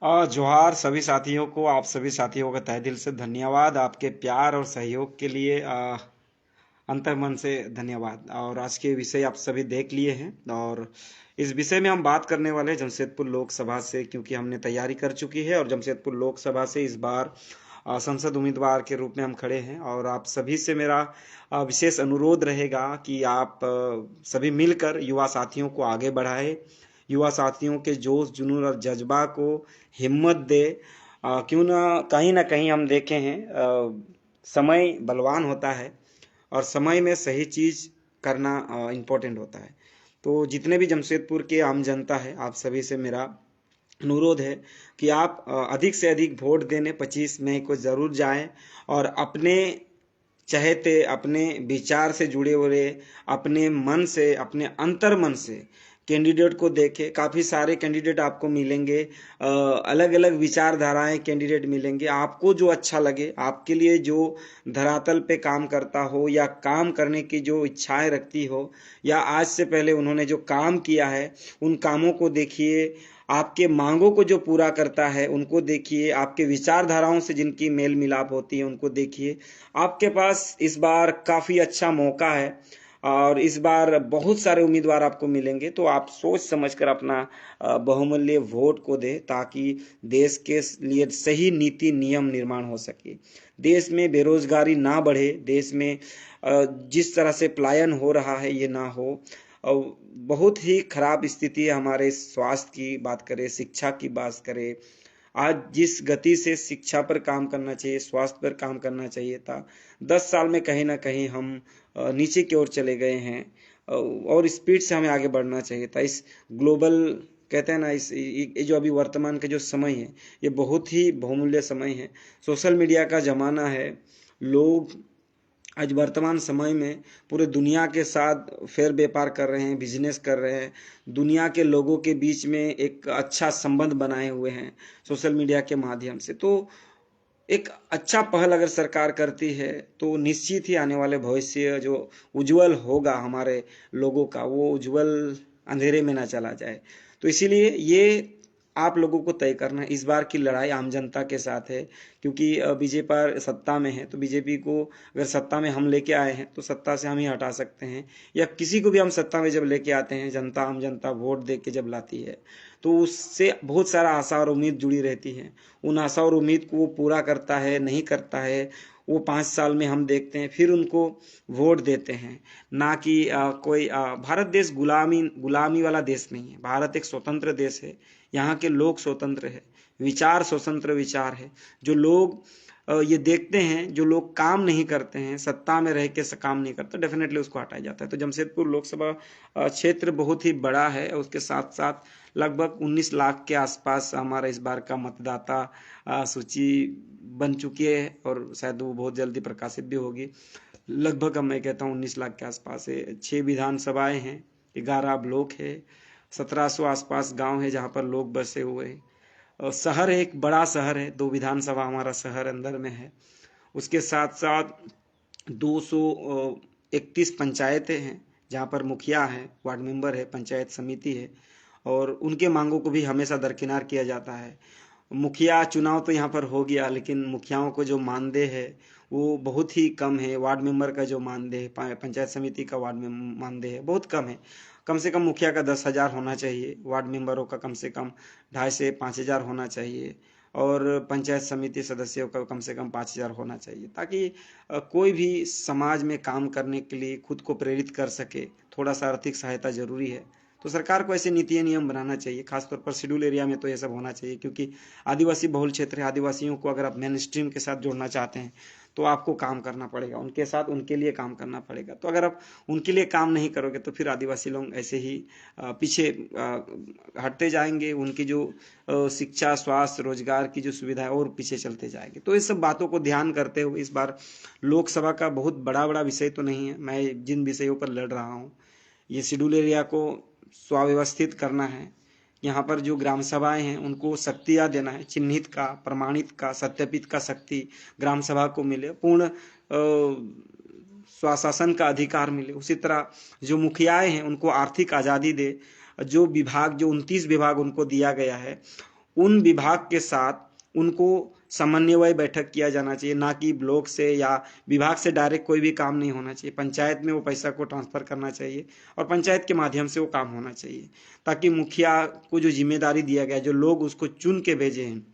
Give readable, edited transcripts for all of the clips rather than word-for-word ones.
जोहार सभी साथियों को। आप सभी साथियों का तहे दिल से धन्यवाद, आपके प्यार और सहयोग के लिए अंतर्मन से धन्यवाद। और आज के विषय आप सभी देख लिए हैं और इस विषय में हम बात करने वाले हैं जमशेदपुर लोकसभा से, क्योंकि हमने तैयारी कर चुकी है और जमशेदपुर लोकसभा से इस बार संसद उम्मीदवार के रूप में हम खड़े हैं। और आप सभी से मेरा विशेष अनुरोध रहेगा कि आप सभी मिलकर युवा साथियों को आगे बढ़ाएं, युवा साथियों के जोश जुनून और जज्बा को हिम्मत दे। क्यों ना कहीं हम देखे हैं, समय बलवान होता है और समय में सही चीज़ करना इम्पोर्टेंट होता है। तो जितने भी जमशेदपुर के आम जनता है, आप सभी से मेरा अनुरोध है कि आप अधिक से अधिक वोट देने 25 मई को ज़रूर जाएं और अपने चहेते, अपने विचार से जुड़े हुए, अपने मन से, अपने अंतर मन से कैंडिडेट को देखें। काफ़ी सारे कैंडिडेट आपको मिलेंगे, अलग अलग विचारधाराएं कैंडिडेट मिलेंगे। आपको जो अच्छा लगे, आपके लिए जो धरातल पे काम करता हो या काम करने की जो इच्छाएं रखती हो, या आज से पहले उन्होंने जो काम किया है उन कामों को देखिए, आपके मांगों को जो पूरा करता है उनको देखिए, आपके विचारधाराओं से जिनकी मेल मिलाप होती है उनको देखिए। आपके पास इस बार काफ़ी अच्छा मौका है और इस बार बहुत सारे उम्मीदवार आपको मिलेंगे। तो आप सोच समझकर अपना बहुमूल्य वोट को दें, ताकि देश के लिए सही नीति नियम निर्माण हो सके, देश में बेरोजगारी ना बढ़े, देश में जिस तरह से पलायन हो रहा है ये ना हो। बहुत ही खराब स्थिति है हमारे स्वास्थ्य की बात करें, शिक्षा की बात करें। आज जिस गति से शिक्षा पर काम करना चाहिए, स्वास्थ्य पर काम करना चाहिए था, 10 साल में कहीं ना कहीं हम नीचे की ओर चले गए हैं। और स्पीड से हमें आगे बढ़ना चाहिए था। इस ग्लोबल कहते हैं ना, इस ये जो अभी वर्तमान का जो समय है ये बहुत ही बहुमूल्य समय है। सोशल मीडिया का ज़माना है। लोग आज वर्तमान समय में पूरे दुनिया के साथ फेर व्यापार कर रहे हैं, बिजनेस कर रहे हैं, दुनिया के लोगों के बीच में एक अच्छा संबंध बनाए हुए हैं सोशल मीडिया के माध्यम से। तो एक अच्छा पहल अगर सरकार करती है तो निश्चित ही आने वाले भविष्य जो उज्जवल होगा हमारे लोगों का, वो उज्जवल अंधेरे में ना चला जाए। तो इसीलिए ये आप लोगों को तय करना है। इस बार की लड़ाई आम जनता के साथ है, क्योंकि बीजेपी सत्ता में है। तो बीजेपी को अगर सत्ता में हम लेके आए हैं तो सत्ता से हम ही हटा सकते हैं, या किसी को भी हम सत्ता में जब लेके आते हैं, जनता आम जनता वोट दे के जब लाती है तो उससे बहुत सारा आशा और उम्मीद जुड़ी रहती है। उन आशा और उम्मीद को वो पूरा करता है नहीं करता है, वो 5 साल में हम देखते हैं, फिर उनको वोट देते हैं। ना कि कोई भारत देश गुलामी वाला देश नहीं है। भारत एक स्वतंत्र देश है। यहाँ के लोग स्वतंत्र है, विचार स्वतंत्र विचार है। जो लोग ये देखते हैं, जो लोग काम नहीं करते हैं, सत्ता में रह के काम नहीं करते, डेफिनेटली उसको हटाया जाता है। तो जमशेदपुर लोकसभा क्षेत्र बहुत ही बड़ा है। उसके साथ साथ लगभग 19 लाख के आसपास हमारा इस बार का मतदाता सूची बन चुकी है और शायद वो बहुत जल्दी प्रकाशित भी होगी। लगभग मैं कहता हूँ 19 लाख के आसपास है। 6 विधानसभाएं हैं, 11 ब्लॉक है, 1700 आसपास गांव है जहाँ पर लोग बसे हुए हैं। और शहर है, एक बड़ा शहर है, 2 विधानसभा हमारा शहर अंदर में है। उसके साथ साथ 231 पंचायतें हैं जहाँ पर मुखिया है, वार्ड मेंबर है, पंचायत समिति है, और उनके मांगों को भी हमेशा दरकिनार किया जाता है। मुखिया चुनाव तो यहाँ पर हो गया, लेकिन मुखियाओं को जो मानदेय है वो बहुत ही कम है। वार्ड मेंबर का जो मानदेय है, पंचायत समिति का वार्ड में मानदेय है, बहुत कम है। कम से कम मुखिया का 10,000 होना चाहिए, वार्ड मेंबरों का कम से कम 2,500 से 5,000 होना चाहिए, और पंचायत समिति सदस्यों का कम से कम 5,000 होना चाहिए, ताकि कोई भी समाज में काम करने के लिए खुद को प्रेरित कर सके। थोड़ा सा आर्थिक सहायता जरूरी है। तो सरकार को ऐसे नीति नियम बनाना चाहिए। खासतौर पर शेड्यूल एरिया में तो ये सब होना चाहिए, क्योंकि आदिवासी बहुल क्षेत्र है। आदिवासियों को अगर आप मेन स्ट्रीम के साथ जोड़ना चाहते हैं तो आपको काम करना पड़ेगा, उनके साथ उनके लिए काम करना पड़ेगा। तो अगर आप उनके लिए काम नहीं करोगे तो फिर आदिवासी लोग ऐसे ही पीछे हटते जाएंगे। उनकी जो शिक्षा, स्वास्थ्य, रोजगार की जो सुविधा है और पीछे चलते जाएंगे। तो इस सब बातों को ध्यान करते हुए इस बार लोकसभा का बहुत बड़ा बड़ा विषय तो नहीं है। मैं जिन विषयों पर लड़ रहा हूँ, ये शेड्यूल एरिया को सुव्यवस्थित करना है। यहाँ पर जो ग्राम सभाएं हैं उनको शक्तियाँ देना है, चिन्हित का, प्रमाणित का, सत्यापित का शक्ति ग्राम सभा को मिले, पूर्ण स्वशासन का अधिकार मिले। उसी तरह जो मुखियाएं हैं उनको आर्थिक आज़ादी दे। जो 29 विभाग उनको दिया गया है, उन विभाग के साथ उनको समन्वय बैठक किया जाना चाहिए, ना कि ब्लॉक से या विभाग से डायरेक्ट कोई भी काम नहीं होना चाहिए। पंचायत में वो पैसा को ट्रांसफर करना चाहिए और पंचायत के माध्यम से वो काम होना चाहिए, ताकि मुखिया को जो जिम्मेदारी दिया गया, जो लोग उसको चुन के भेजे हैं,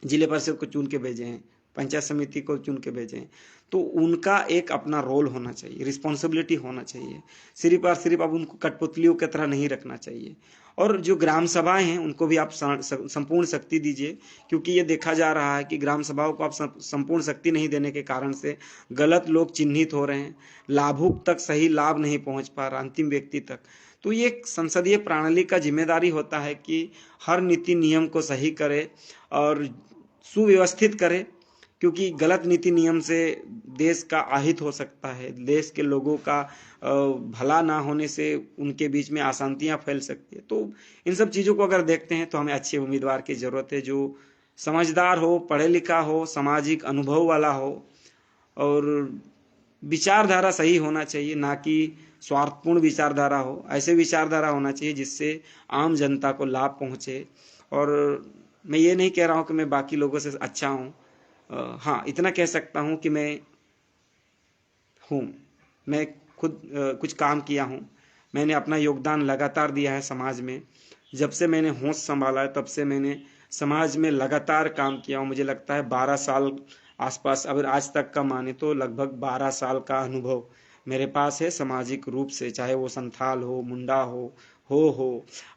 जिले परिषद को चुन के भेजे हैं, पंचायत समिति को चुन के भेजे हैं, तो उनका एक अपना रोल होना चाहिए, रिस्पॉन्सिबिलिटी होना चाहिए। सिर्फ और सिर्फ अब उनको कठपुतलियों की तरह नहीं रखना चाहिए। और जो ग्राम सभाएं हैं उनको भी आप संपूर्ण शक्ति दीजिए, क्योंकि ये देखा जा रहा है कि ग्राम सभाओं को आप संपूर्ण शक्ति नहीं देने के कारण से गलत लोग चिन्हित हो रहे हैं, लाभुक तक सही लाभ नहीं पहुंच पा रहा, अंतिम व्यक्ति तक। तो ये संसदीय प्रणाली का जिम्मेदारी होता है कि हर नीति नियम को सही करे और सुव्यवस्थित करे, क्योंकि गलत नीति नियम से देश का अहित हो सकता है, देश के लोगों का भला ना होने से उनके बीच में अशांतियां फैल सकती है। तो इन सब चीज़ों को अगर देखते हैं तो हमें अच्छे उम्मीदवार की जरूरत है, जो समझदार हो, पढ़े लिखा हो, सामाजिक अनुभव वाला हो और विचारधारा सही होना चाहिए, ना कि स्वार्थपूर्ण विचारधारा हो। ऐसे विचारधारा होना चाहिए जिससे आम जनता को लाभ पहुंचे। और मैं ये नहीं कह रहा हूं कि मैं बाकी लोगों से अच्छा हूं, हाँ इतना कह सकता हूं कि मैं खुद कुछ काम किया हूं, मैंने अपना योगदान लगातार दिया है समाज में। जब से मैंने होश संभाला है तब से मैंने समाज में लगातार काम किया हूं। मुझे लगता है 12 साल आसपास, अगर आज तक का माने तो लगभग 12 साल का अनुभव मेरे पास है सामाजिक रूप से, चाहे वो संथाल हो, मुंडा हो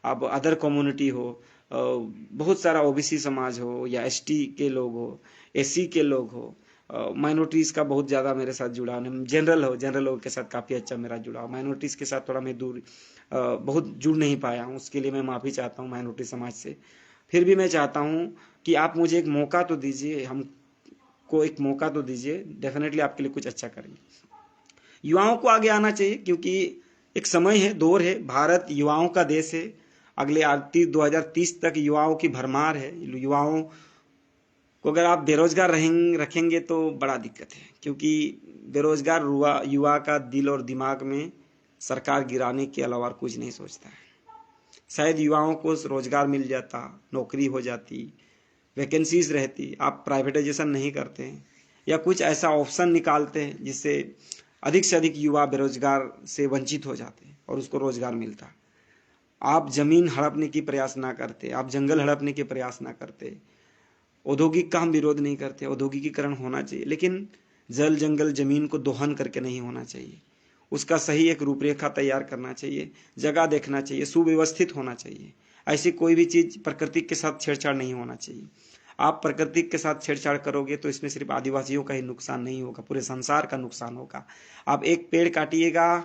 अब अदर कम्युनिटी हो, बहुत सारा ओबीसी समाज हो या एसटी के लोग हो, एससी के लोग हो, माइनॉरिटीज़ का बहुत ज़्यादा मेरे साथ जुड़ाव है। जनरल लोगों के साथ काफ़ी अच्छा मेरा जुड़ाव, माइनॉरिटीज़ के साथ थोड़ा मैं बहुत जुड़ नहीं पाया हूँ, उसके लिए मैं माफ़ी चाहता हूँ माइनॉरिटी समाज से। फिर भी मैं चाहता हूँ कि आप मुझे एक मौका तो दीजिए, हमको एक मौका तो दीजिए, डेफिनेटली आपके लिए कुछ अच्छा करेंगे। युवाओं को आगे आना चाहिए, क्योंकि एक समय है, दौर है, भारत युवाओं का देश है। अगले 2030 तक युवाओं की भरमार है। युवाओं को अगर आप बेरोजगार रखेंगे तो बड़ा दिक्कत है, क्योंकि बेरोजगार युवा का दिल और दिमाग में सरकार गिराने के अलावा कुछ नहीं सोचता है। शायद युवाओं को रोजगार मिल जाता, नौकरी हो जाती, वैकेंसीज रहती, आप प्राइवेटाइजेशन नहीं करते हैं या कुछ ऐसा ऑप्शन निकालते हैं जिससे अधिक से अधिक युवा बेरोजगार से वंचित हो जाते हैं और उसको रोजगार मिलता। आप जमीन हड़पने की प्रयास ना करते, आप जंगल हड़पने के प्रयास ना करते। औद्योगिक का हम विरोध नहीं करते, औद्योगिकीकरण होना चाहिए, लेकिन जल जंगल जमीन को दोहन करके नहीं होना चाहिए। उसका सही एक रूपरेखा तैयार करना चाहिए, जगह देखना चाहिए, सुव्यवस्थित होना चाहिए। ऐसी कोई भी चीज़ प्रकृति के साथ छेड़छाड़ नहीं होना चाहिए। आप प्रकृति के साथ छेड़छाड़ करोगे तो इसमें सिर्फ आदिवासियों का ही नुकसान नहीं होगा, पूरे संसार का नुकसान होगा। आप एक पेड़ काटिएगा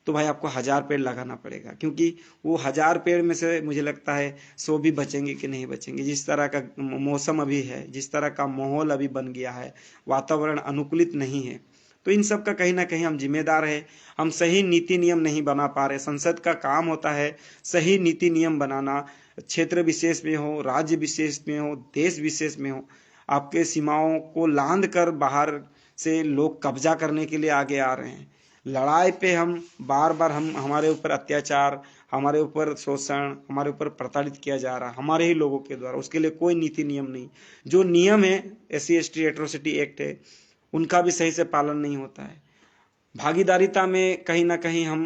तो भाई आपको 1000 पेड़ लगाना पड़ेगा, क्योंकि वो 1000 पेड़ में से मुझे लगता है 100 भी बचेंगे कि नहीं बचेंगे। जिस तरह का मौसम अभी है, जिस तरह का माहौल अभी बन गया है, वातावरण अनुकूलित नहीं है, तो इन सब का कहीं ना कहीं हम जिम्मेदार है। हम सही नीति नियम नहीं बना पा रहे। संसद का काम होता है सही नीति नियम बनाना, क्षेत्र विशेष में हो, राज्य विशेष में हो, देश विशेष में हो। आपके सीमाओं को लांघ कर बाहर से लोग कब्जा करने के लिए आगे आ रहे हैं। लड़ाई पे हम बार बार हमारे ऊपर अत्याचार, हमारे ऊपर शोषण, हमारे ऊपर प्रताड़ित किया जा रहा है हमारे ही लोगों के द्वारा। उसके लिए कोई नीति नियम नहीं। जो नियम है, SC/ST एट्रोसिटी एक्ट है, उनका भी सही से पालन नहीं होता है। भागीदारिता में कहीं ना कहीं हम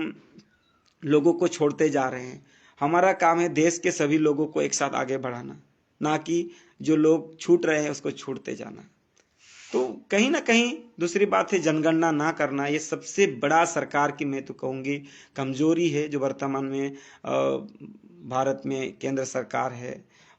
लोगों को छोड़ते जा रहे हैं। हमारा काम है देश के सभी लोगों को एक साथ आगे बढ़ाना, ना कि जो लोग छूट रहे हैं उसको छूटते जाना। तो कहीं ना कहीं दूसरी बात है जनगणना ना करना। ये सबसे बड़ा सरकार की मैं तो कहूँगी कमजोरी है, जो वर्तमान में भारत में केंद्र सरकार है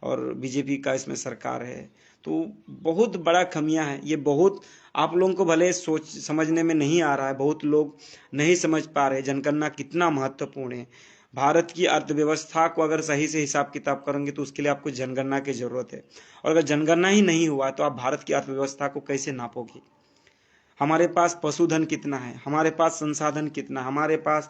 और बीजेपी का इसमें सरकार है। तो बहुत बड़ा खमियां है ये। बहुत आप लोगों को भले समझने में नहीं आ रहा है, बहुत लोग नहीं समझ पा रहे जनगणना कितना महत्वपूर्ण है। भारत की अर्थव्यवस्था को अगर सही से हिसाब किताब करेंगे तो उसके लिए आपको जनगणना की जरूरत है। और अगर जनगणना ही नहीं हुआ तो आप भारत की अर्थव्यवस्था को कैसे नापोगे? हमारे पास पशुधन कितना है, हमारे पास संसाधन कितना, हमारे पास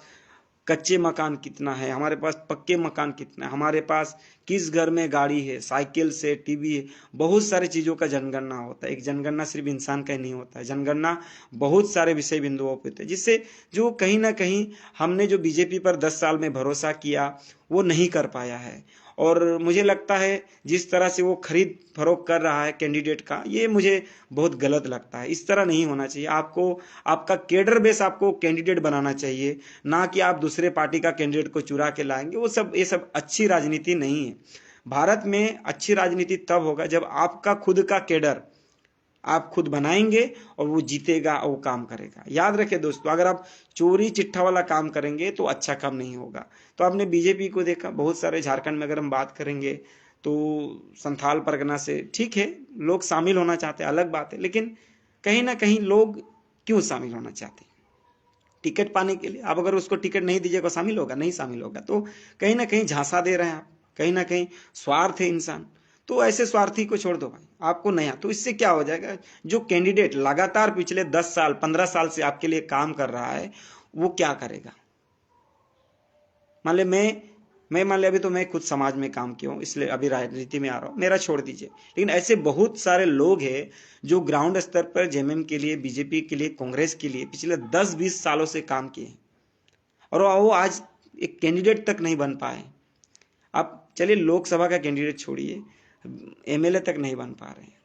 कच्चे मकान कितना है, हमारे पास पक्के मकान कितना है, हमारे पास किस घर में गाड़ी है, साइकिल से टीवी है, बहुत सारी चीज़ों का जनगणना होता है। एक जनगणना सिर्फ इंसान का ही नहीं होता है, जनगणना बहुत सारे विषय बिंदुओं पर होते हैं, जिससे जो कहीं ना कहीं हमने जो बीजेपी पर 10 साल में भरोसा किया वो नहीं कर पाया है। और मुझे लगता है जिस तरह से वो खरीद फरोख्त कर रहा है कैंडिडेट का, ये मुझे बहुत गलत लगता है। इस तरह नहीं होना चाहिए। आपको आपका केडर बेस आपको कैंडिडेट बनाना चाहिए, ना कि आप दूसरे पार्टी का कैंडिडेट को चुरा के लाएंगे। ये सब अच्छी राजनीति नहीं है। भारत में अच्छी राजनीति तब होगा जब आपका खुद का केडर आप खुद बनाएंगे और वो जीतेगा और वो काम करेगा। याद रखें दोस्तों, अगर आप चोरी चिट्ठा वाला काम करेंगे तो अच्छा काम नहीं होगा। तो आपने बीजेपी को देखा, बहुत सारे झारखंड में अगर हम बात करेंगे तो संथाल परगना से, ठीक है लोग शामिल होना चाहते हैं, अलग बात है, लेकिन कहीं ना कहीं लोग क्यों शामिल होना चाहते हैं? टिकट पाने के लिए। अब अगर उसको टिकट नहीं दीजिएगा शामिल होगा? नहीं शामिल होगा। तो कहीं ना कहीं झांसा दे रहे हैं आप, कहीं ना कहीं स्वार्थ है इंसान। तो ऐसे स्वार्थी को छोड़ दो भाई, आपको नया। तो इससे क्या हो जाएगा, जो कैंडिडेट लगातार पिछले 10 साल 15 साल से आपके लिए काम कर रहा है, वो क्या करेगा? मान ले मैं मान लिया, अभी तो मैं खुद समाज में काम किया हूँ, इसलिए अभी राजनीति में आ रहा हूँ, मेरा छोड़ दीजिए। लेकिन ऐसे बहुत सारे लोग हैं जो ग्राउंड स्तर पर जेएमएम के लिए, बीजेपी के लिए, कांग्रेस के लिए पिछले 10-20 सालों से काम किए हैं, और वो आज एक कैंडिडेट तक नहीं बन पाए। आप चलिए लोकसभा का कैंडिडेट छोड़िए, एमएलए तक नहीं बन पा रहे हैं।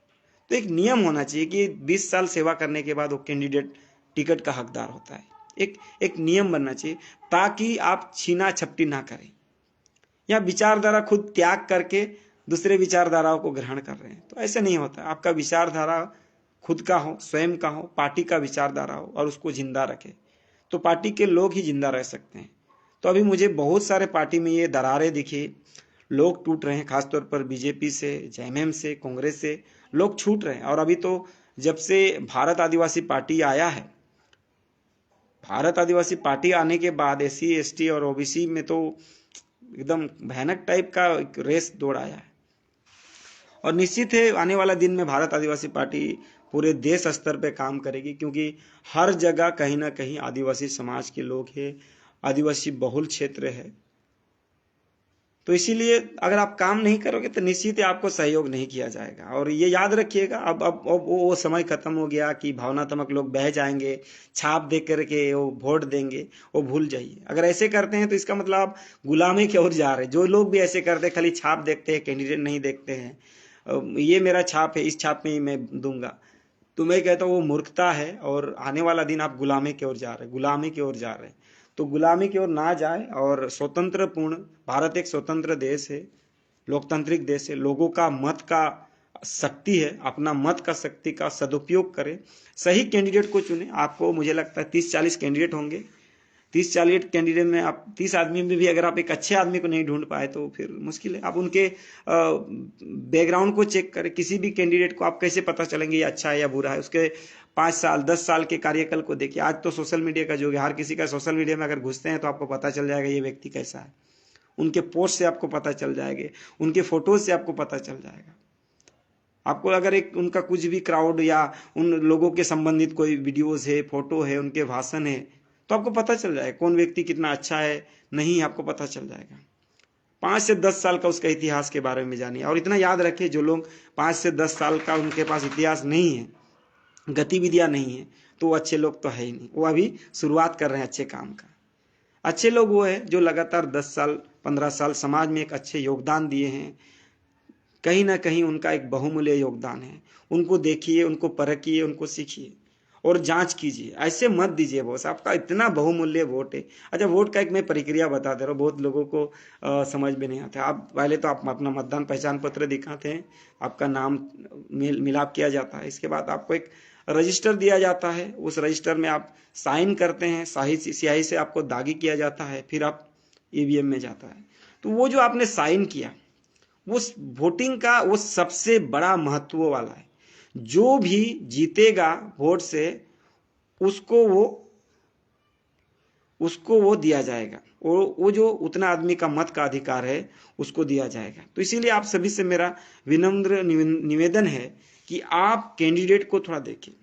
तो एक नियम होना चाहिए कि 20 साल सेवा करने के बाद वो कैंडिडेट टिकट का हकदार होता है। एक नियम बनना चाहिए, ताकि आप छीना झपटी ना करें, या विचारधारा खुद त्याग करके दूसरे विचारधाराओं को ग्रहण कर रहे हैं। तो ऐसे नहीं होता। आपका विचारधारा खुद का हो, स्वयं का हो, पार्टी का विचारधारा हो, और उसको जिंदा रखे, तो पार्टी के लोग ही जिंदा रह सकते हैं। तो अभी मुझे बहुत सारे पार्टी में ये दरारें दिखी, लोग टूट रहे हैं, खासतौर पर बीजेपी से, जेएमएम से, कांग्रेस से लोग छूट रहे हैं। और अभी तो जब से भारत आदिवासी पार्टी आया है, भारत आदिवासी पार्टी आने के बाद एससी एसटी और ओबीसी में तो एकदम भयानक टाइप का रेस दौड़ आया है। और निश्चित है आने वाला दिन में भारत आदिवासी पार्टी पूरे देश स्तर पे काम करेगी, क्योंकि हर जगह कहीं ना कहीं आदिवासी समाज के लोग हैं, आदिवासी बहुल क्षेत्र है। तो इसीलिए अगर आप काम नहीं करोगे तो निश्चित ही आपको सहयोग नहीं किया जाएगा। और ये याद रखिएगा, अब वो समय खत्म हो गया कि भावनात्मक लोग बह जाएंगे, छाप दे करके वो वोट देंगे, वो भूल जाइए। अगर ऐसे करते हैं तो इसका मतलब आप गुलामी की ओर जा रहे हैं। जो लोग भी ऐसे करते हैं, खाली छाप देखते हैं, कैंडिडेट नहीं देखते हैं, ये मेरा छाप है, इस छाप में ही मैं दूंगा, तो मैं कहता हूँ वो मूर्खता है। और आने वाला दिन आप गुलामी की ओर जा रहे हैं, गुलामी की ओर जा रहे हैं। तो गुलामी की ओर ना जाए, और स्वतंत्र पूर्ण, भारत एक स्वतंत्र देश है, लोकतांत्रिक देश है, लोगों का मत का शक्ति है, अपना मत का शक्ति का सदुपयोग करें, सही कैंडिडेट को चुने। आपको मुझे लगता है 30-40 कैंडिडेट होंगे, 30-40 कैंडिडेट में आप 30 आदमी में भी अगर आप एक अच्छे आदमी को नहीं ढूंढ पाए तो फिर मुश्किल है। आप उनके बैकग्राउंड को चेक करें, किसी भी कैंडिडेट को आप कैसे पता चलेंगे ये अच्छा है या बुरा है, उसके 5 साल 10 साल के कार्यकाल को देखिए। आज तो सोशल मीडिया का युग है, हर किसी का सोशल मीडिया में अगर घुसते हैं तो आपको पता चल जाएगा ये व्यक्ति कैसा है। उनके पोस्ट से आपको पता चल जाएगा, उनके फोटोज से आपको पता चल जाएगा। आपको अगर एक उनका कुछ भी क्राउड या उन लोगों के संबंधित कोई वीडियोज है, फोटो है, उनके भाषण है, तो आपको पता चल जाएगा कौन व्यक्ति कितना अच्छा है, नहीं, आपको पता चल जाएगा। 5 से 10 साल का उसका इतिहास के बारे में जानिए। और इतना याद रखिए, जो लोग 5 से 10 साल का उनके पास इतिहास नहीं है, गतिविधियां नहीं है, तो वो अच्छे लोग तो है ही नहीं। वो अभी शुरुआत कर रहे हैं अच्छे काम का। अच्छे लोग वो है जो लगातार 10 साल 15 साल समाज में एक अच्छे योगदान दिए हैं, कहीं ना कहीं उनका एक बहुमूल्य योगदान है। उनको देखिए, उनको परखिए, उनको सीखिए और जांच कीजिए। ऐसे मत दीजिए बॉस, आपका इतना बहुमूल्य वोट है। अच्छा, वोट का एक मैं प्रक्रिया बता दे रहा हूँ, बहुत लोगों को समझ में नहीं आता। आप पहले तो आप अपना मतदान पहचान पत्र दिखाते हैं, आपका नाम मिलाप किया जाता है, इसके बाद आपको एक रजिस्टर दिया जाता है, उस रजिस्टर में आप साइन करते हैं, स्याही से आपको दागी किया जाता है, फिर आप ईवीएम में जाता है। तो वो जो आपने साइन किया, वो वोटिंग का वो सबसे बड़ा महत्व वाला है। जो भी जीतेगा वोट से उसको वो दिया जाएगा, वो जो उतना आदमी का मत का अधिकार है उसको दिया जाएगा। तो इसीलिए आप सभी से मेरा विनम्र निवेदन है कि आप कैंडिडेट को थोड़ा देखिए।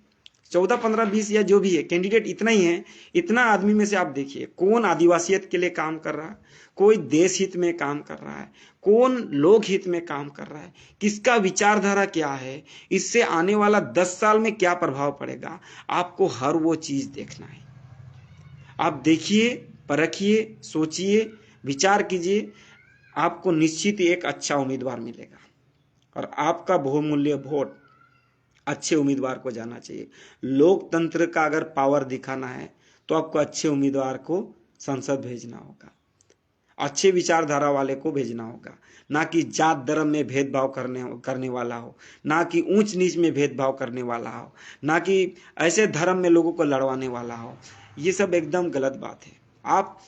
14, 15, 20 या जो भी है कैंडिडेट, इतना ही है, इतना आदमी में से आप देखिए कौन आदिवासियत के लिए काम कर रहा है, कोई देश हित में काम कर रहा है, कौन लोक हित में काम कर रहा है, किसका विचारधारा क्या है, इससे आने वाला 10 साल में क्या प्रभाव पड़ेगा, आपको हर वो चीज देखना है। आप देखिए, परखिए, सोचिए, विचार कीजिए। आपको निश्चित ही एक अच्छा उम्मीदवार मिलेगा और आपका बहुमूल्य वोट अच्छे उम्मीदवार को जाना चाहिए। लोकतंत्र का अगर पावर दिखाना है तो आपको अच्छे उम्मीदवार को संसद भेजना होगा, अच्छे विचारधारा वाले को भेजना होगा, ना कि जात धर्म में भेदभाव करने वाला हो, ना कि ऊंच नीच में भेदभाव करने वाला हो, ना कि ऐसे धर्म में लोगों को लड़वाने वाला हो। ये सब एकदम गलत बात है। आप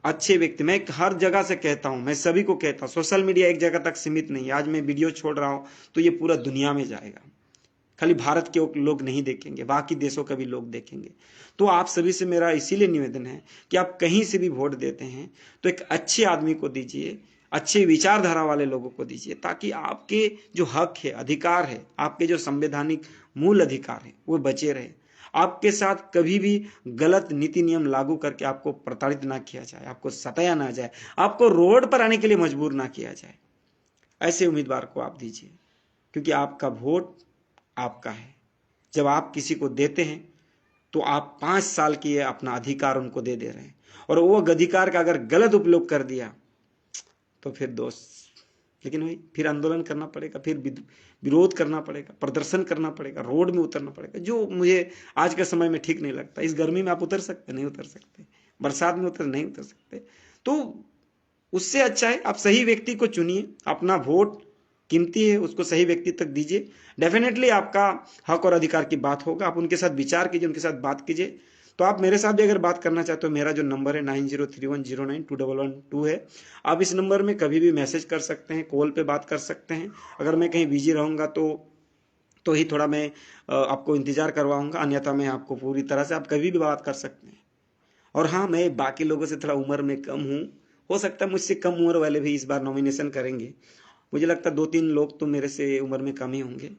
अच्छे व्यक्ति, मैं हर जगह से कहता हूं, मैं सभी को कहता हूं, सोशल मीडिया एक जगह तक सीमित नहीं है। आज मैं वीडियो छोड़ रहा हूं तो ये पूरा दुनिया में जाएगा, खाली भारत के लोग नहीं देखेंगे, बाकी देशों के भी लोग देखेंगे। तो आप सभी से मेरा इसीलिए निवेदन है कि आप कहीं से भी वोट देते हैं तो एक अच्छे आदमी को दीजिए, अच्छे विचारधारा वाले लोगों को दीजिए, ताकि आपके जो हक है, अधिकार है, आपके जो संवैधानिक मूल अधिकार है वो बचे रहे। आपके साथ कभी भी गलत नीति नियम लागू करके आपको प्रताड़ित ना किया जाए, आपको सताया ना जाए, आपको रोड पर आने के लिए मजबूर ना किया जाए। ऐसे उम्मीदवार को आप दीजिए, क्योंकि आपका वोट आपका है। जब आप किसी को देते हैं तो आप 5 साल की अपना अधिकार उनको दे रहे हैं, और वो अधिकार का अगर गलत उपयोग कर दिया तो फिर दोस्त, लेकिन वही फिर आंदोलन करना पड़ेगा, फिर विरोध करना पड़ेगा, प्रदर्शन करना पड़ेगा, रोड में उतरना पड़ेगा, जो मुझे आज के समय में ठीक नहीं लगता। इस गर्मी में आप उतर सकते नहीं उतर सकते, बरसात में नहीं उतर सकते। तो उससे अच्छा है आप सही व्यक्ति को चुनिए, अपना वोट कीमती है, उसको सही व्यक्ति तक दीजिए। डेफिनेटली आपका हक और अधिकार की बात होगा, आप उनके साथ विचार कीजिए, उनके साथ बात कीजिए। तो आप मेरे साथ भी अगर बात करना चाहते हो, मेरा जो नंबर है 9031092112 है। आप इस नंबर में कभी भी मैसेज कर सकते हैं, कॉल पे बात कर सकते हैं। अगर मैं कहीं बिजी रहूँगा तो ही थोड़ा मैं आपको इंतजार करवाऊंगा, अन्यथा मैं आपको पूरी तरह से, आप कभी भी बात कर सकते हैं। और हाँ, मैं बाकी लोगों से थोड़ा उम्र में कम हूँ, हो सकता है मुझसे कम उम्र वाले भी इस बार नॉमिनेशन करेंगे। मुझे लगता है 2-3 लोग तो मेरे से उम्र में कम ही होंगे,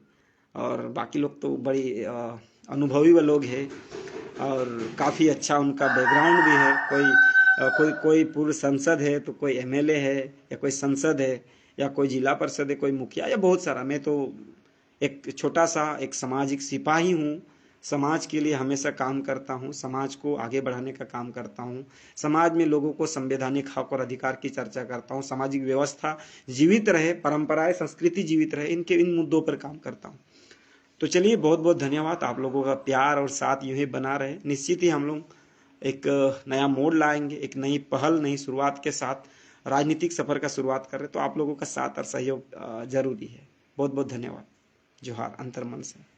और बाकी लोग तो बड़ी अनुभवी व लोग हैं, और काफ़ी अच्छा उनका बैकग्राउंड भी है। कोई पूर्व सांसद है, तो कोई एमएलए है, या कोई संसद है, या कोई जिला परिषद है, कोई मुखिया, या बहुत सारा। मैं तो एक छोटा सा एक सामाजिक सिपाही हूँ, समाज के लिए हमेशा काम करता हूँ, समाज को आगे बढ़ाने का काम करता हूँ, समाज में लोगों को संवैधानिक हक और अधिकार की चर्चा करता हूँ, सामाजिक व्यवस्था जीवित रहे, परंपराएं संस्कृति जीवित रहे, इन मुद्दों पर काम करता हूँ। तो चलिए, बहुत बहुत धन्यवाद। आप लोगों का प्यार और साथ यूं ही बना रहे। निश्चित ही हम लोग एक नया मोड़ लाएंगे, एक नई पहल, नई शुरुआत के साथ राजनीतिक सफर का शुरुआत कर रहे। तो आप लोगों का साथ और सहयोग जरूरी है। बहुत बहुत धन्यवाद। जोहार अंतर्मन से।